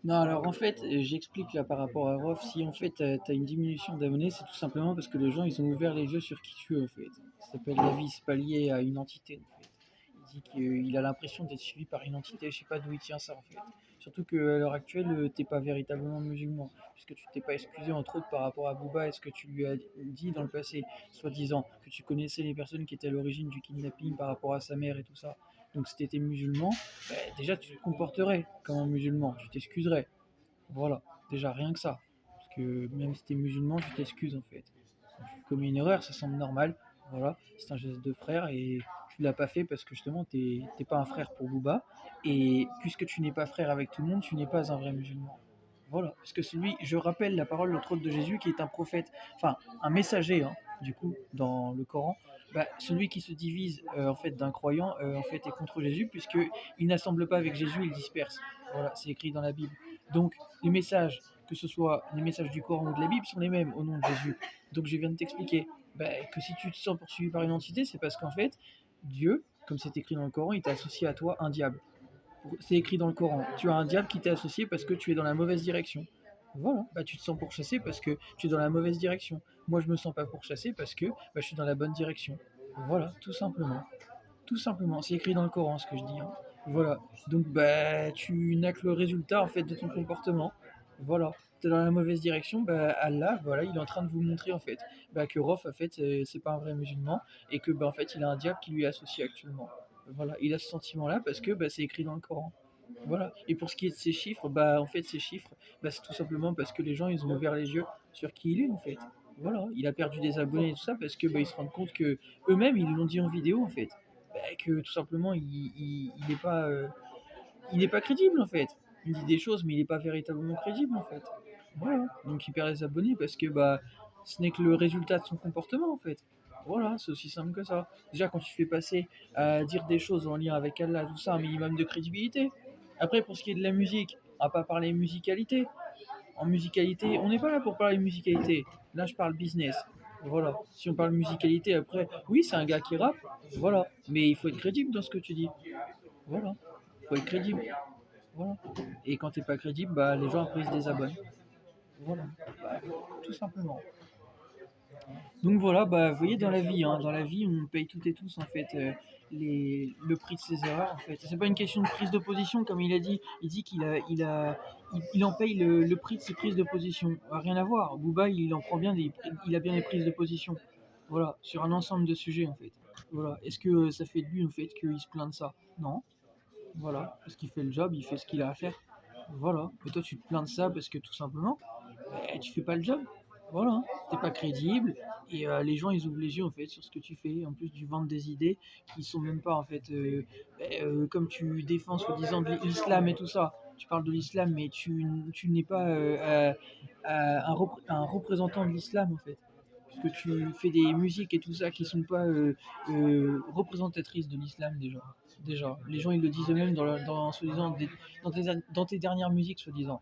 Non, alors en fait, j'explique là par rapport à Rof, si en fait, tu une diminution d'abonnés, c'est tout simplement parce que les gens, ils ont ouvert les yeux sur qui tu es en fait. Ça s'appelle la vie, c'est pas lié à une entité en fait. Il dit qu'il a l'impression d'être suivi par une entité, je sais pas d'où il tient ça en fait. Surtout qu'à l'heure actuelle, tu pas véritablement musulman, puisque tu t'es pas excusé entre autres par rapport à Booba et ce que tu lui as dit dans le passé, soi-disant que tu connaissais les personnes qui étaient à l'origine du kidnapping par rapport à sa mère et tout ça. Donc si tu étais musulman, bah, déjà tu te comporterais comme un musulman, tu t'excuserais. Voilà, déjà rien que ça. Parce que même si t'es musulman, tu t'excuses en fait. Quand tu commets une erreur, ça semble normal. Voilà, c'est un geste de frère et tu l'as pas fait parce que justement t'es pas un frère pour Booba. Et puisque tu n'es pas frère avec tout le monde, tu n'es pas un vrai musulman. Voilà, parce que celui, je rappelle la parole de trône de Jésus qui est un prophète, enfin un messager, hein, du coup, dans le Coran. Bah, celui qui se divise en fait d'un croyant en fait est contre Jésus puisque il n'assemble pas avec Jésus, il disperse. Voilà, c'est écrit dans la Bible. Donc les messages, que ce soit les messages du Coran ou de la Bible, sont les mêmes au nom de Jésus. Donc je viens de t'expliquer bah, que si tu te sens poursuivi par une entité, c'est parce qu'en fait Dieu, comme c'est écrit dans le Coran, il t'a associé à toi un diable. C'est écrit dans le Coran. Tu as un diable qui t'est associé parce que tu es dans la mauvaise direction. Voilà, bah, tu te sens pourchassé parce que tu es dans la mauvaise direction. Moi, je me sens pas pourchassé parce que bah, je suis dans la bonne direction. Voilà, tout simplement. Tout simplement, c'est écrit dans le Coran ce que je dis, hein. Voilà, donc bah, tu n'as que le résultat en fait de ton comportement. Voilà, tu es dans la mauvaise direction, bah, Allah, voilà, il est en train de vous montrer en fait bah, que Rof en fait c'est pas un vrai musulman et que bah, en fait il a un diable qui lui est associé actuellement. Voilà, il a ce sentiment-là parce que bah, c'est écrit dans le Coran. Voilà. Et pour ce qui est de ces chiffres, bah en fait ces chiffres, bah, c'est tout simplement parce que les gens ils ont ouvert les yeux sur qui il est en fait. Voilà, il a perdu des abonnés et tout ça parce que bah, ils se rendent compte que eux-mêmes ils l'ont dit en vidéo en fait, bah, que tout simplement il est pas crédible en fait. Il dit des choses mais il est pas véritablement crédible en fait. Voilà, donc il perd les abonnés parce que bah ce n'est que le résultat de son comportement en fait. Voilà, c'est aussi simple que ça. Déjà quand tu fais passer à dire des choses en lien avec Allah, tout ça, un minimum de crédibilité. Après pour ce qui est de la musique, on va pas parler musicalité. En musicalité, on n'est pas là pour parler musicalité. Là je parle business. Voilà. Si on parle musicalité après, oui c'est un gars qui rappe, voilà. Mais il faut être crédible dans ce que tu dis. Voilà. Il faut être crédible. Voilà. Et quand t'es pas crédible, bah les gens après ils se désabonnent. Voilà, bah, tout simplement. Donc voilà, bah, vous voyez dans la vie, on paye toutes et tous en fait le prix de ses erreurs en fait. C'est pas une question de prise de position comme il a dit. Il dit il en paye le prix de ses prises de position. Rien à voir. Booba, il en prend bien il a bien des prises de position. Voilà, sur un ensemble de sujets en fait. Voilà. Est-ce que ça fait de lui en fait qu'il se plaint de ça? Non. Voilà, parce qu'il fait le job, il fait ce qu'il a à faire. Voilà. Et toi, tu te plains de ça parce que tout simplement, tu fais pas le job. Voilà, hein. T'es pas crédible et les gens ils ouvrent les yeux en fait sur ce que tu fais. En plus, tu vends des idées qui sont même pas en fait comme tu défends soi-disant de l'islam et tout ça. Tu parles de l'islam, mais tu n'es pas un représentant de l'islam en fait. Puisque tu fais des musiques et tout ça qui sont pas représentatrices de l'islam déjà. Déjà, les gens ils le disent eux-mêmes soi-disant dans tes dernières musiques soi-disant.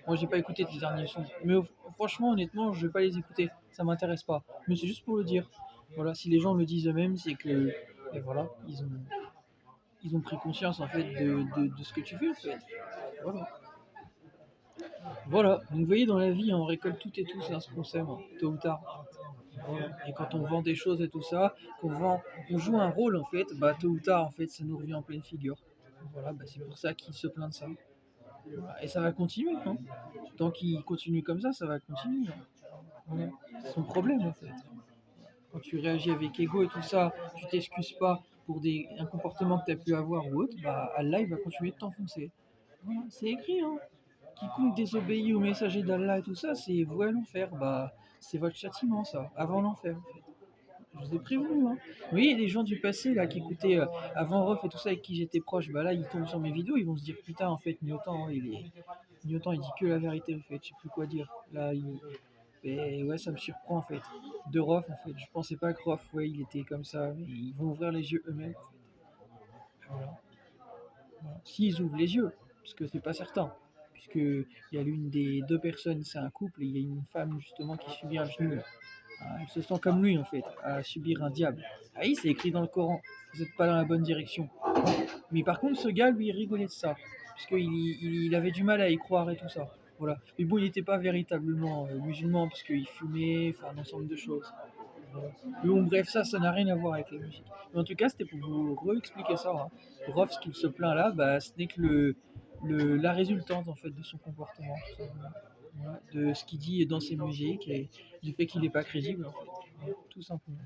Moi, j'ai pas écouté tes derniers sons. Mais franchement, honnêtement, je vais pas les écouter. Ça m'intéresse pas. Mais c'est juste pour le dire. Voilà, si les gens le disent eux-mêmes, c'est que, et voilà, ils ont pris conscience en fait de ce que tu fais en fait. Voilà. Voilà. Donc, vous voyez, dans la vie, on récolte tout et tout, c'est ce qu'on sème, hein, tôt ou tard. Voilà. Et quand on vend des choses et tout ça, on joue un rôle en fait, bah tôt ou tard en fait, ça nous revient en pleine figure. Voilà, bah, c'est pour ça qu'ils se plaignent de ça. Voilà. Et ça va continuer, hein. Tant qu'il continue comme ça va continuer, hein. Ouais. C'est son problème en fait. Quand tu réagis avec ego et tout ça, tu t'excuses pas pour un comportement que tu as pu avoir ou autre, bah Allah il va continuer de t'enfoncer. Voilà, c'est écrit, hein. Quiconque désobéit au messager d'Allah et tout ça, c'est voué à l'enfer. Bah, c'est votre châtiment, ça, avant l'enfer, en fait. Je vous ai prévenu, hein. Oui, les gens du passé, là, qui écoutaient avant Rof et tout ça, avec qui j'étais proche, bah là, ils tombent sur mes vidéos, ils vont se dire, putain, en fait, Niotan, Niotan, il dit que la vérité, en fait, je sais plus quoi dire. Là, et ouais, ça me surprend, en fait. De Rof, en fait, je pensais pas que Rof, ouais, il était comme ça, mais ils vont ouvrir les yeux eux-mêmes, en fait. Voilà. Voilà. S'ils ouvrent les yeux, parce que c'est pas certain, puisque il y a l'une des deux personnes, c'est un couple, et il y a une femme justement qui subit un genou. Ah, elle se sent comme lui en fait, à subir un diable. Ah oui, c'est écrit dans le Coran. Vous n'êtes pas dans la bonne direction. Mais par contre, ce gars, lui, il rigolait de ça. parce qu'il avait du mal à y croire et tout ça. Voilà. Mais bon, il n'était pas véritablement musulman parce qu'il fumait, enfin un ensemble de choses. Voilà. Mais bon, bref, ça n'a rien à voir avec la musique. Mais en tout cas, c'était pour vous re-expliquer ça, hein. Rof, ce qu'il se plaint là, bah, ce n'est que la résultante en fait de son comportement, tout simplement. Voilà. De ce qu'il dit dans ses musiques et du fait qu'il n'est pas crédible, en fait. Voilà. Tout simplement.